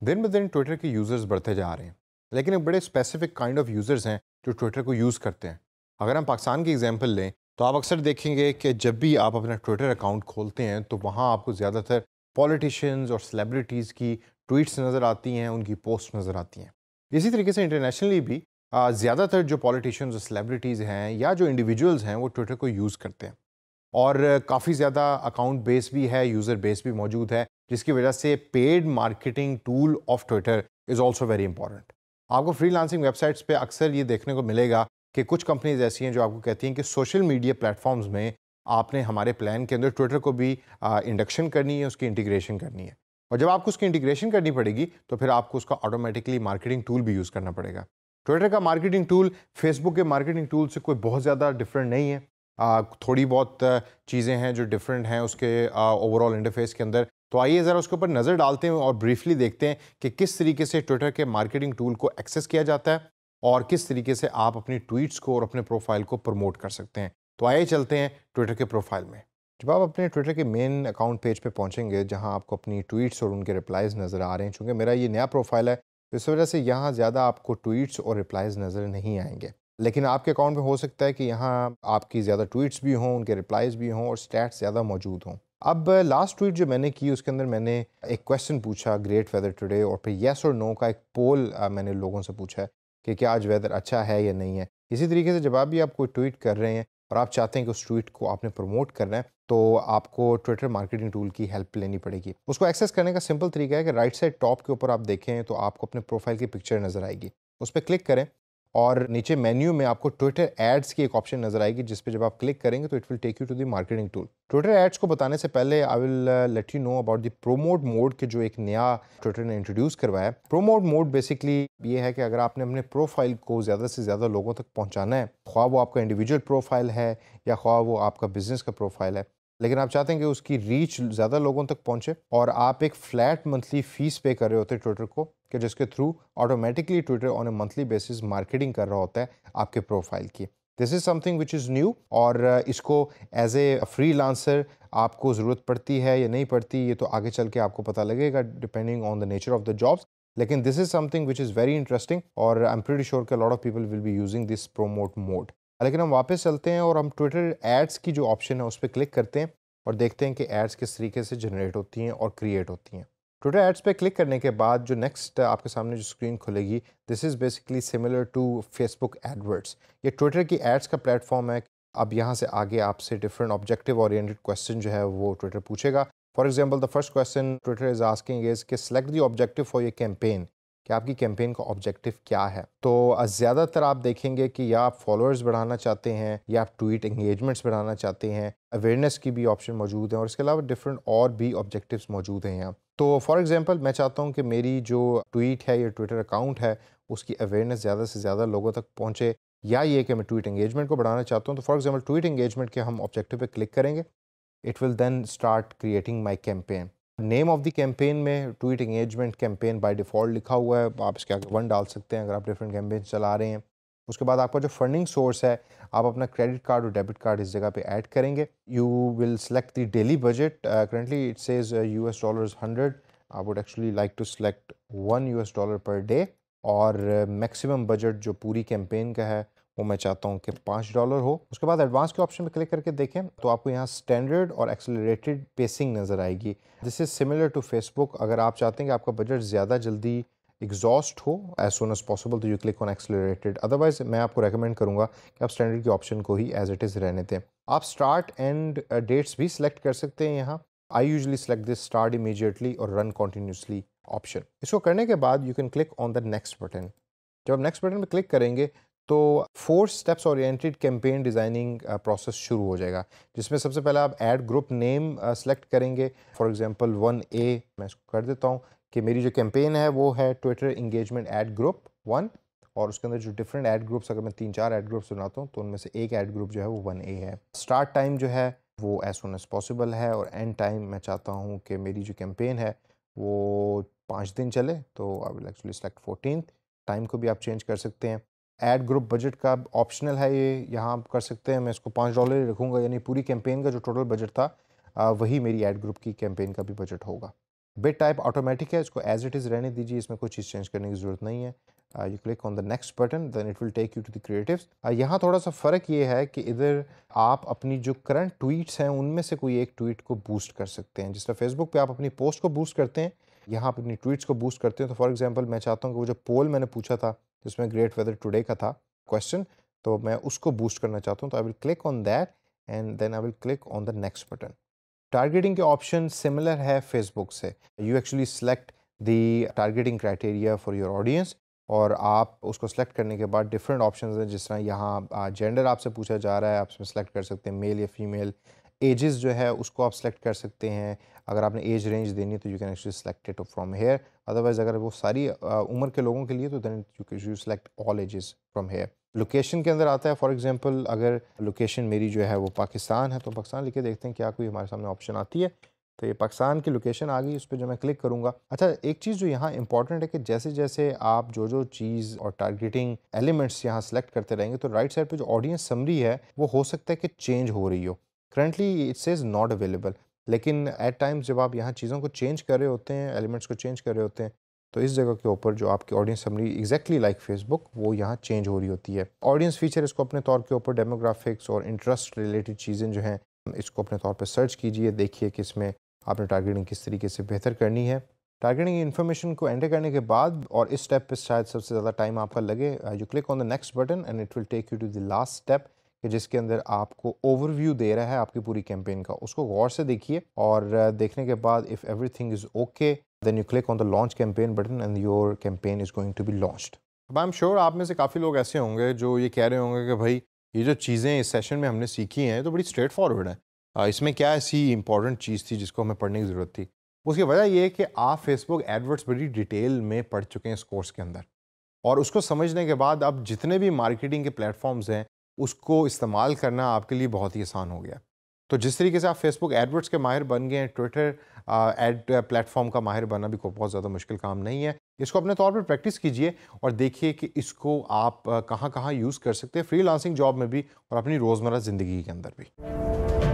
दिन ब दिन ट्विटर के यूज़र्स बढ़ते जा रहे हैं, लेकिन एक बड़े स्पेसिफिक काइंड ऑफ यूज़र्स हैं जो ट्विटर को यूज़ करते हैं। अगर हम पाकिस्तान की एग्जांपल लें तो आप अक्सर देखेंगे कि जब भी आप अपना ट्विटर अकाउंट खोलते हैं तो वहाँ आपको ज़्यादातर पॉलिटिशियंस और सेलिब्रिटीज़ की ट्वीट्स नज़र आती हैं, उनकी पोस्ट नज़र आती हैं। इसी तरीके से इंटरनेशनली भी ज़्यादातर जो पॉलिटिशियंस और सेलिब्रिटीज़ हैं या जो इंडिविजुअल्स हैं वो ट्विटर को यूज़ करते हैं। और काफ़ी ज़्यादा अकाउंट बेस भी है, यूज़र बेस भी मौजूद है, जिसकी वजह से paid marketing tool of Twitter is also very important. आपको फ्रीलांसिंग वेबसाइट्स पे अक्सर ये देखने को मिलेगा कि कुछ कंपनीज ऐसी हैं जो आपको कहती हैं कि सोशल मीडिया प्लेटफॉर्म्स में आपने हमारे प्लान के अंदर ट्विटर को भी इंडक्शन करनी है, उसकी इंटीग्रेशन करनी है। और जब आपको उसकी इंटीग्रेशन करनी पड़ेगी तो फिर आपको उसका ऑटोमेटिकली मार्केटिंग टूल भी यूज़ करना पड़ेगा। ट्विटर का मार्केटिंग टूल फेसबुक के मार्केटिंग टूल से कोई बहुत ज़्यादा डिफरेंट नहीं है। थोड़ी बहुत चीज़ें हैं जो डिफरेंट हैं उसके ओवरऑल इंटरफेस के अंदर। तो आइए ज़रा उसके ऊपर नज़र डालते हैं और ब्रीफली देखते हैं कि किस तरीके से ट्विटर के मार्केटिंग टूल को एक्सेस किया जाता है और किस तरीके से आप अपनी ट्वीट्स को और अपने प्रोफाइल को प्रमोट कर सकते हैं। तो आइए चलते हैं ट्विटर के प्रोफाइल में। जब आप अपने ट्विटर के मेन अकाउंट पेज पे पहुंचेंगे जहां आपको अपनी ट्वीट्स और उनके रिप्लाइज नज़र आ रहे हैं, चूँकि मेरा ये नया प्रोफाइल है तो इस वजह से यहाँ ज़्यादा आपको ट्वीट्स और रिप्लाइज नज़र नहीं आएंगे। लेकिन आपके अकाउंट में हो सकता है कि यहाँ आपकी ज़्यादा ट्वीट्स भी हों, उनके रिप्लाइज भी हों और स्टैट्स ज़्यादा मौजूद हों। अब लास्ट ट्वीट जो मैंने की उसके अंदर मैंने एक क्वेश्चन पूछा, ग्रेट वेदर टुडे, और फिर येस और नो का एक पोल मैंने लोगों से पूछा है कि क्या आज वेदर अच्छा है या नहीं है। इसी तरीके से जब आप भी आप कोई ट्वीट कर रहे हैं और आप चाहते हैं कि उस ट्वीट को आपने प्रमोट करना है तो आपको ट्विटर मार्केटिंग टूल की हेल्प लेनी पड़ेगी। उसको एक्सेस करने का सिंपल तरीका है कि राइट साइड टॉप के ऊपर आप देखें तो आपको अपने प्रोफाइल की पिक्चर नज़र आएगी, उस पर क्लिक करें और नीचे मेन्यू में आपको ट्विटर एड्स की एक ऑप्शन नजर आएगी जिस पे जब आप क्लिक करेंगे तो it will take you to the marketing tool. Twitter ads को बताने से पहले I will let you know about the promote mode के जो एक नया ट्विटर ने इंट्रोड्यूस करवाया है। प्रोमोट मोड बेसिकली ये है कि अगर आपने अपने प्रोफाइल को ज़्यादा से ज़्यादा लोगों तक पहुंचाना है, ख्वाह वो आपका इंडिविजुअल प्रोफाइल है या ख्वाह वो आपका बिजनेस का प्रोफाइल है, लेकिन आप चाहते हैं कि उसकी रीच ज़्यादा लोगों तक पहुंचे और आप एक फ्लैट मंथली फीस पे कर रहे होते हैं ट्विटर को कि जिसके through automatically Twitter on A monthly basis marketing कर रहा होता है आपके प्रोफाइल की। This is something which is new और इसको एज ए फ्रीलांसर आपको ज़रूरत पड़ती है या नहीं पड़ती ये तो आगे चल के आपको पता लगेगा depending on the nature of the jobs. लेकिन this is something which is very interesting और आई एम प्रीटी श्योर कि lot of people will be using this promote mode. लेकिन हम वापस चलते हैं और हम ट्विटर एड्स की जो ऑप्शन है उस पर क्लिक करते हैं और देखते हैं कि एड्स किस तरीके से जनरेट होती हैं और क्रिएट होती हैं। ट्विटर एड्स पे क्लिक करने के बाद जो नेक्स्ट आपके सामने जो स्क्रीन खुलेगी, this is basically similar to Facebook AdWords. ये ट्विटर की एड्स का प्लेटफॉर्म है। अब यहाँ से आगे आपसे डिफरेंट ऑब्जेक्टिव ओरिएंटेड क्वेश्चन जो है वो ट्विटर पूछेगा। For example the first question Twitter is asking is कि select the objective for your campaign, कि आपकी कैंपेन का ऑब्जेक्टिव क्या है। तो ज़्यादातर आप देखेंगे कि या आप फॉलोअर्स बढ़ाना चाहते हैं या आप ट्वीट एंगेजमेंट्स बढ़ाना चाहते हैं, अवेयरनेस की भी ऑप्शन मौजूद है और इसके अलावा डिफरेंट और भी ऑब्जेक्टिव्स मौजूद हैं यहाँ। तो फॉर एग्जांपल मैं चाहता हूँ कि मेरी जो ट्वीट है या ट्विटर अकाउंट है उसकी अवेयरनेस ज़्यादा से ज़्यादा लोगों तक पहुँचे, या ये कि मैं ट्वीट एंगेजमेंट को बढ़ाना चाहता हूँ। तो फॉर एग्जांपल ट्वीट एंगेजमेंट के हम ऑब्जेक्टिव पे क्लिक करेंगे, it will then start creating my campaign. Name of the campaign में tweet engagement campaign by default लिखा हुआ है, आप इसके आगे 1 डाल सकते हैं अगर आप डिफरेंट कैंपेन चला रहे हैं। उसके बाद आपका जो फंडिंग सोर्स है, आप अपना क्रेडिट कार्ड और डेबिट कार्ड इस जगह पे ऐड करेंगे। You will select the daily budget, currently it says US dollars 100, I would actually like to select $1 per day. और मैक्सिमम बजट जो पूरी कैंपेन का है वो मैं चाहता हूँ कि $5 हो। उसके बाद एडवांस के ऑप्शन पे क्लिक करके देखें तो आपको यहाँ स्टैंडर्ड और एक्सेलरेटेड पेसिंग नज़र आएगी। This is similar to Facebook. अगर आप चाहते हैं कि आपका बजट ज़्यादा जल्दी एग्जॉस्ट हो एज सुन एज पॉसिबल तो you click on accelerated, otherwise मैं आपको रेकमेंड करूँगा कि आप स्टैंडर्ड के ऑप्शन को ही एज इट इज़ रहने दें। आप स्टार्ट एंड डेट्स भी सिलेक्ट कर सकते हैं यहाँ। I usually select this start immediately और रन कॉन्टीन्यूसली ऑप्शन। इसको करने के बाद you can click on the next button. जब आप नेक्स्ट बटन पर क्लिक करेंगे तो 4 steps oriented campaign designing process शुरू हो जाएगा, जिसमें सबसे पहले आप ऐड ग्रुप नेम सेलेक्ट करेंगे। फॉर एग्जांपल 1A मैं इसको कर देता हूँ कि मेरी जो कैंपेन है वो है ट्विटर इंगेजमेंट ऐड ग्रुप 1, और उसके अंदर जो डिफरेंट ऐड ग्रुप्स, अगर मैं 3-4 ऐड ग्रुप्स बनाता हूँ तो उनमें से एक ऐड ग्रुप जो है वो 1A है। स्टार्ट टाइम जो है वो एज सुन एज पॉसिबल है और एंड टाइम मैं चाहता हूँ कि मेरी जो कैंपेन है वो 5 दिन चले, तो I will actually select 14। Time को भी आप चेंज कर सकते हैं। ऐड ग्रुप बजट का ऑप्शनल है, ये यहाँ आप कर सकते हैं। मैं इसको $5 ही रखूँगा, यानी पूरी कैंपेन का जो टोटल बजट था वही मेरी ऐड ग्रुप की कैंपेन का भी बजट होगा। बिट टाइप ऑटोमेटिक है, इसको एज इट इज़ रहने दीजिए, इसमें कोई चीज़ चेंज करने की ज़रूरत नहीं है। You click on the next button, then it will take you to the creatives. यहाँ थोड़ा सा फ़र्क ये है कि इधर आप अपनी जो करंट ट्वीट्स हैं उनमें से कोई एक ट्वीट को बूस्ट कर सकते हैं। जिस तरह फेसबुक पे आप अपनी पोस्ट को बूस्ट करते हैं, यहाँ आप अपनी ट्वीट्स को बूस्ट करते हैं। तो फॉर एग्जांपल मैं चाहता हूँ कि वो जो पोल मैंने पूछा था जिसमें ग्रेट वेदर टुडे का था क्वेश्चन, तो मैं उसको बूस्ट करना चाहता हूँ, तो I will click on that and then I will click on the next button. Targeting के ऑप्शन सिमिलर है फेसबुक से। You actually select the targeting criteria for your audience, और आप उसको सेलेक्ट करने के बाद डिफरेंट ऑप्शंस हैं। जिस तरह यहाँ जेंडर आपसे पूछा जा रहा है, आप इसमें सेलेक्ट कर सकते हैं मेल या फीमेल। एजेस जो है उसको आप सेलेक्ट कर सकते हैं। अगर आपने एज रेंज देनी है तो you can actually select it from here. Otherwise अगर वो सारी उम्र के लोगों के लिए तो then you select all ages from here. Location के अंदर आता है, फॉर एग्जांपल अगर लोकेशन मेरी जो है वो पाकिस्तान है तो पाकिस्तान लिखे, देखते हैं क्या कोई हमारे सामने ऑप्शन आती है। तो ये पाकिस्तान की लोकेशन आ गई, उस पर जो मैं क्लिक करूँगा। अच्छा, एक चीज़ जो यहाँ इंपॉर्टेंट है कि जैसे जैसे आप जो चीज़ और टारगेटिंग एलिमेंट्स यहाँ सेलेक्ट करते रहेंगे तो राइट साइड पे जो ऑडियंस समरी है वो हो सकता है कि चेंज हो रही हो। Currently it says not available, लेकिन एट टाइम्स जब आप यहाँ चीज़ों को चेंज कर रहे होते हैं, एलिमेंट्स को चेंज कर रहे होते हैं, तो इस जगह के ऊपर जो आपकी audience summary exactly like Facebook वो यहाँ चेंज हो रही होती है। ऑडियंस फीचर इसको अपने तौर के ऊपर डेमोग्राफिक्स और इंटरेस्ट रिलेटेड चीज़ें जो हैं इसको अपने तौर पर सर्च कीजिए, देखिए कि इसमें आपने टारगेटिंग किस तरीके से बेहतर करनी है। टारगेटिंग इन्फॉर्मेशन को एंटर करने के बाद और इस स्टेप पे शायद सबसे ज़्यादा टाइम आपका लगे, you click on the next button and it will take you to the last step, कि जिसके अंदर आपको ओवरव्यू दे रहा है आपकी पूरी कैंपेन का। उसको गौर से देखिए और देखने के बाद if everything is okay then you click on the launch campaign button and your campaign is going to be launched. अब आई एम श्योर आप में से काफ़ी लोग ऐसे होंगे जो ये कह रहे होंगे कि भाई ये जो चीज़ें इस सेशन में हमने सीखी हैं तो बड़ी स्ट्रेट फॉरवर्ड है, इसमें क्या ऐसी इंपॉर्टेंट चीज़ थी जिसको हमें पढ़ने की ज़रूरत थी। उसकी वजह ये है कि आप फेसबुक एडवर्ड्स बड़ी डिटेल में पढ़ चुके हैं इस कोर्स के अंदर, और उसको समझने के बाद अब जितने भी मार्केटिंग के प्लेटफॉर्म्स हैं उसको इस्तेमाल करना आपके लिए बहुत ही आसान हो गया। तो जिस तरीके से आप फेसबुक एडवर्ड्स के माहिर बन गए हैं, ट्विटर एड प्लेटफॉर्म का माहिर बनना भी कोई बहुत ज़्यादा मुश्किल काम नहीं है। इसको अपने तौर पर प्रैक्टिस कीजिए और देखिए कि इसको आप कहाँ कहाँ यूज़ कर सकते हैं, फ्रीलांसिंग जॉब में भी और अपनी रोज़मर्रा ज़िंदगी के अंदर भी।